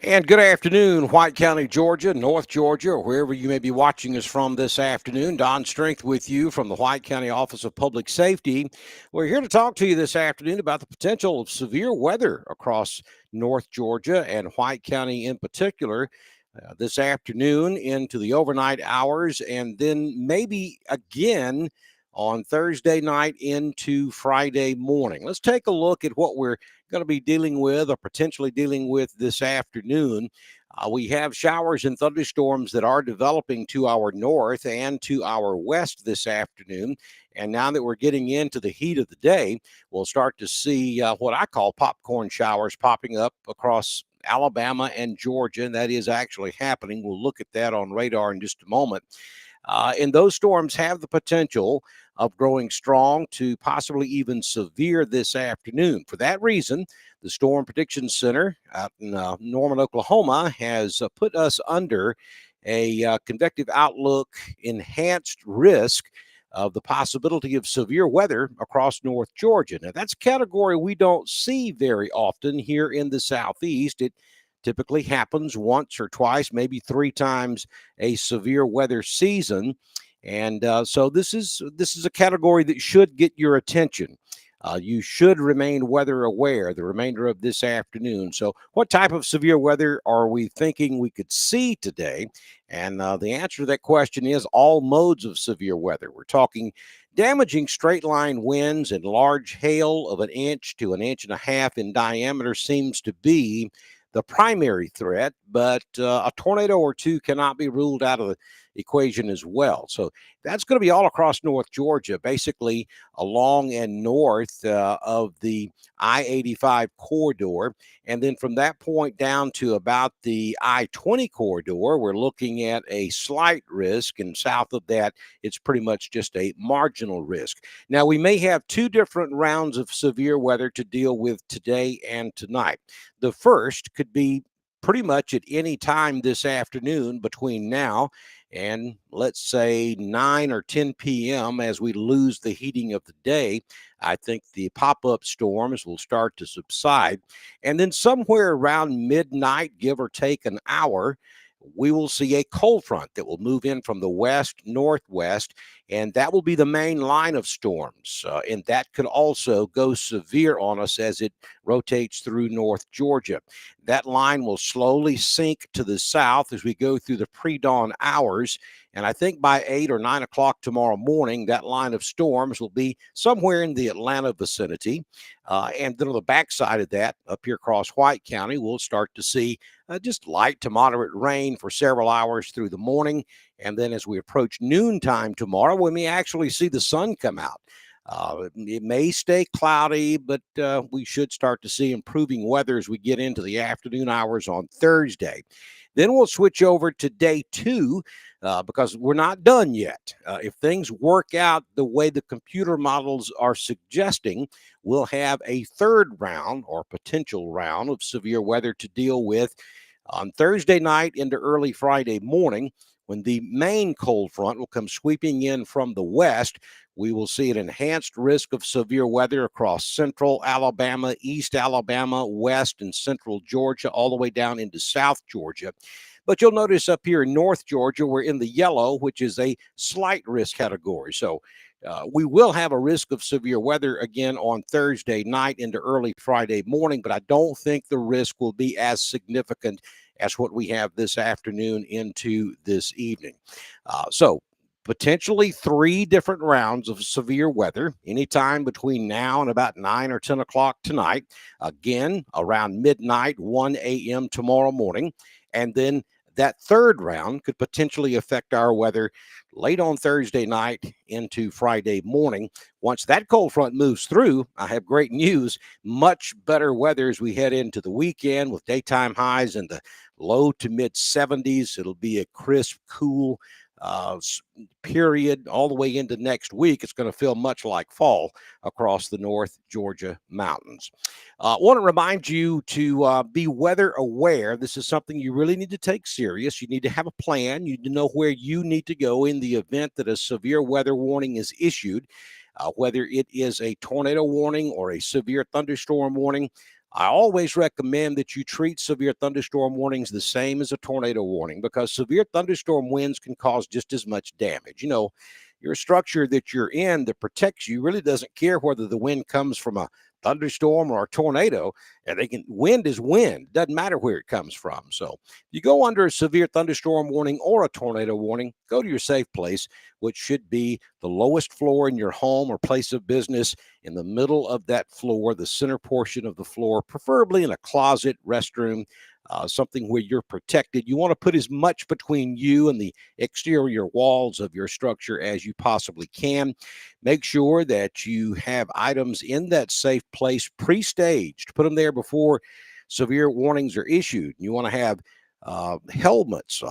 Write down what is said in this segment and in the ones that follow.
And good afternoon, White County, Georgia, North Georgia, or wherever you may be watching us from this afternoon. Don Strength with you from the White County Office of Public Safety. We're here to talk to you this afternoon about the potential of severe weather across North Georgia and White County in particular. This afternoon into the overnight hours, and then maybe again on Thursday night into Friday morning. Let's take a look at what we're going to be dealing with or potentially dealing with this afternoon. We have showers and thunderstorms that are developing to our north and to our west this afternoon. And now that we're getting into the heat of the day, we'll start to see what I call popcorn showers popping up across Alabama and Georgia. And that is actually happening. We'll look at that on radar in just a moment. And those storms have the potential of growing strong to possibly even severe this afternoon. For that reason, the Storm Prediction Center out in Norman, Oklahoma, has put us under a convective outlook enhanced risk of the possibility of severe weather across North Georgia. Now, that's a category we don't see very often here in the Southeast. It typically happens once or twice, maybe three times a severe weather season. And so this is a category that should get your attention. You should remain weather aware the remainder of this afternoon. So, what type of severe weather are we thinking we could see today? And the answer to that question is all modes of severe weather. We're talking damaging straight line winds and large hail of an inch to an inch and a half in diameter seems to be the primary threat, but a tornado or two cannot be ruled out of the equation as well. So that's going to be all across North Georgia, basically along and north of the I-85 corridor. And then from that point down to about the I-20 corridor, we're looking at a slight risk. And south of that, it's pretty much just a marginal risk. Now, we may have two different rounds of severe weather to deal with today and tonight. The first could be pretty much at any time this afternoon between now and let's say 9 or 10 p.m. as we lose the heating of the day. I think the pop-up storms will start to subside. And then somewhere around midnight, give or take an hour, we will see a cold front that will move in from the west northwest, and that will be the main line of storms. And that could also go severe on us as it rotates through North Georgia. That line will slowly sink to the south as we go through the pre-dawn hours. And I think by 8 or 9 o'clock tomorrow morning, that line of storms will be somewhere in the Atlanta vicinity. And then on the backside of that, up here across White County, we'll start to see just light to moderate rain for several hours through the morning. And then as we approach noontime tomorrow, we may actually see the sun come out. It may stay cloudy, but we should start to see improving weather as we get into the afternoon hours on Thursday. Then we'll switch over to day two because we're not done yet. If things work out the way the computer models are suggesting, we'll have a third round or potential round of severe weather to deal with on Thursday night into early Friday morning. When the main cold front will come sweeping in from the west, we will see an enhanced risk of severe weather across central Alabama, east Alabama, west and central Georgia, all the way down into South Georgia. But you'll notice up here in North Georgia, we're in the yellow, which is a slight risk category. So we will have a risk of severe weather again on Thursday night into early Friday morning, but I don't think the risk will be as significant as what we have this afternoon into this evening. So potentially three different rounds of severe weather anytime between now and about 9 or 10 o'clock tonight. Again, around midnight, 1 a.m. tomorrow morning. And then that third round could potentially affect our weather late on Thursday night into Friday morning. Once that cold front moves through, I have great news. Much better weather as we head into the weekend with daytime highs in the low to mid 70s. It'll be a crisp, cool period all the way into next week. It's going to feel much like fall across the North Georgia mountains. I want to remind you to be weather aware. This is something you really need to take serious. You need to have a plan. You need to know where you need to go in the event that a severe weather warning is issued. Whether it is a tornado warning or a severe thunderstorm warning, I always recommend that you treat severe thunderstorm warnings the same as a tornado warning, because severe thunderstorm winds can cause just as much damage. Your structure that you're in that protects you really doesn't care whether the wind comes from a thunderstorm or a tornado. And wind is wind, doesn't matter where it comes from. So if you go under a severe thunderstorm warning or a tornado warning, go to your safe place, which should be the lowest floor in your home or place of business. In the middle of that floor, the center portion of the floor, preferably in a closet, restroom, something where you're protected. You want to put as much between you and the exterior walls of your structure as you possibly can. Make sure that you have items in that safe place pre-staged. Put them there before severe warnings are issued. You want to have helmets,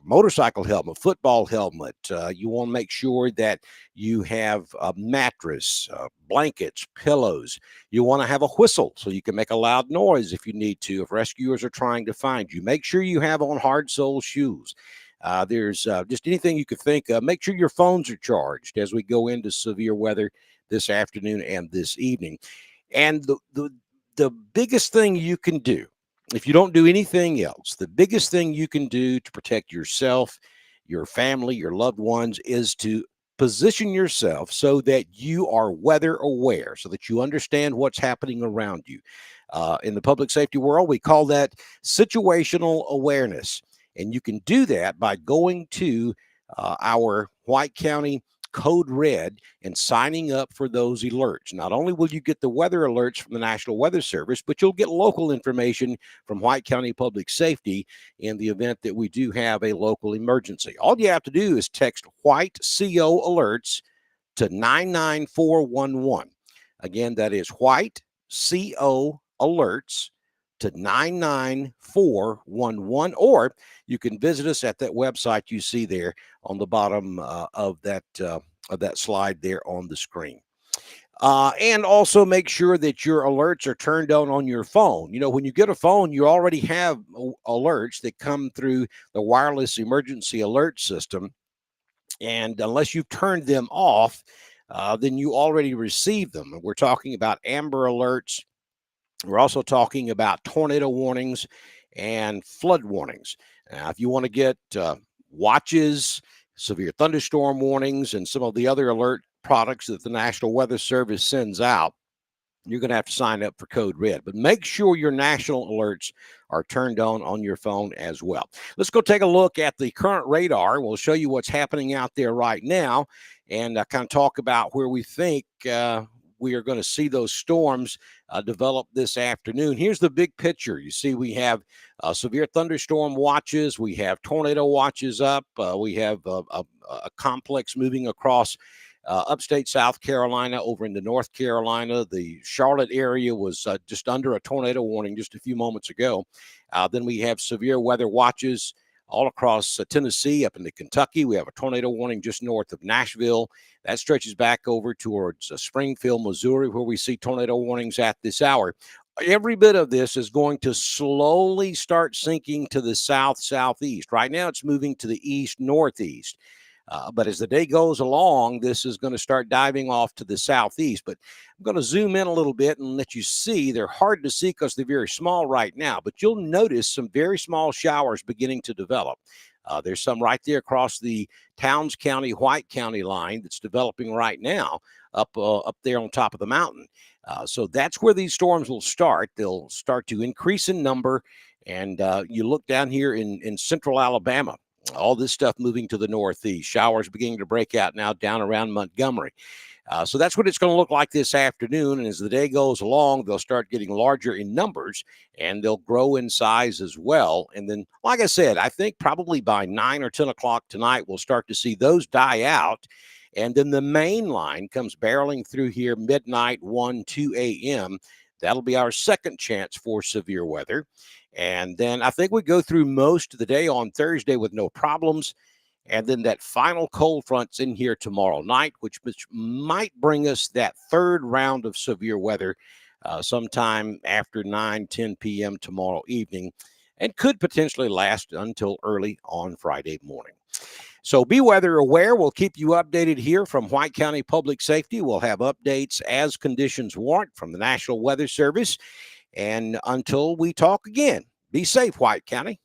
motorcycle helmet, football helmet. You want to make sure that you have a mattress, blankets, pillows. You want to have a whistle so you can make a loud noise if you need to, if rescuers are trying to find you. Make sure you have on hard sole shoes. There's just anything you could think of. Make sure your phones are charged as we go into severe weather this afternoon and this evening. And the biggest thing you can do, if you don't do anything else, the biggest thing you can do to protect yourself, your family, your loved ones, is to position yourself so that you are weather aware, so that you understand what's happening around you. In the public safety world, we call that situational awareness. And you can do that by going to our White County Code Red and signing up for those alerts. Not only will you get the weather alerts from the National Weather Service, but you'll get local information from White County Public Safety in the event that we do have a local emergency. All you have to do is text White CO Alerts to 99411. Again, that is White CO Alerts to 99411, or you can visit us at that website you see there on the bottom of that slide there on the screen. And also make sure that your alerts are turned on your phone. When you get a phone, you already have alerts that come through the wireless emergency alert system. And unless you've turned them off, then you already receive them. We're talking about Amber Alerts. We're also talking about tornado warnings and flood warnings. Now, if you want to get watches, severe thunderstorm warnings, and some of the other alert products that the National Weather Service sends out, you're going to have to sign up for Code Red. But make sure your national alerts are turned on your phone as well. Let's go take a look at the current radar. We'll show you what's happening out there right now and kind of talk about where we think we are going to see those storms develop this afternoon. Here's the big picture. You see, we have severe thunderstorm watches. We have tornado watches up. We have a complex moving across upstate South Carolina over into North Carolina. The Charlotte area was just under a tornado warning just a few moments ago. Then we have severe weather watches all across Tennessee, up into Kentucky. We have a tornado warning just north of Nashville. That stretches back over towards Springfield, Missouri, where we see tornado warnings at this hour. Every bit of this is going to slowly start sinking to the south-southeast. Right now, it's moving to the east-northeast. But as the day goes along, this is going to start diving off to the southeast. But I'm going to zoom in a little bit and let you see. They're hard to see because they're very small right now, but you'll notice some very small showers beginning to develop. There's some right there across the Towns County, White County line that's developing right now up there on top of the mountain. So that's where these storms will start. They'll start to increase in number. And you look down here in central Alabama, all this stuff moving to the northeast, showers beginning to break out now down around Montgomery. So that's what it's going to look like this afternoon. And as the day goes along, they'll start getting larger in numbers and they'll grow in size as well. And then, like I said, I think probably by 9 or 10 o'clock tonight, we'll start to see those die out. And then the main line comes barreling through here midnight, 1, 2 a.m. That'll be our second chance for severe weather. And then I think we go through most of the day on Thursday with no problems. And then that final cold front's in here tomorrow night, which might bring us that third round of severe weather sometime after 9, 10 p.m. tomorrow evening, and could potentially last until early on Friday morning. So be weather aware. We'll keep you updated here from White County Public Safety. We'll have updates as conditions warrant from the National Weather Service. And until we talk again, be safe, White County.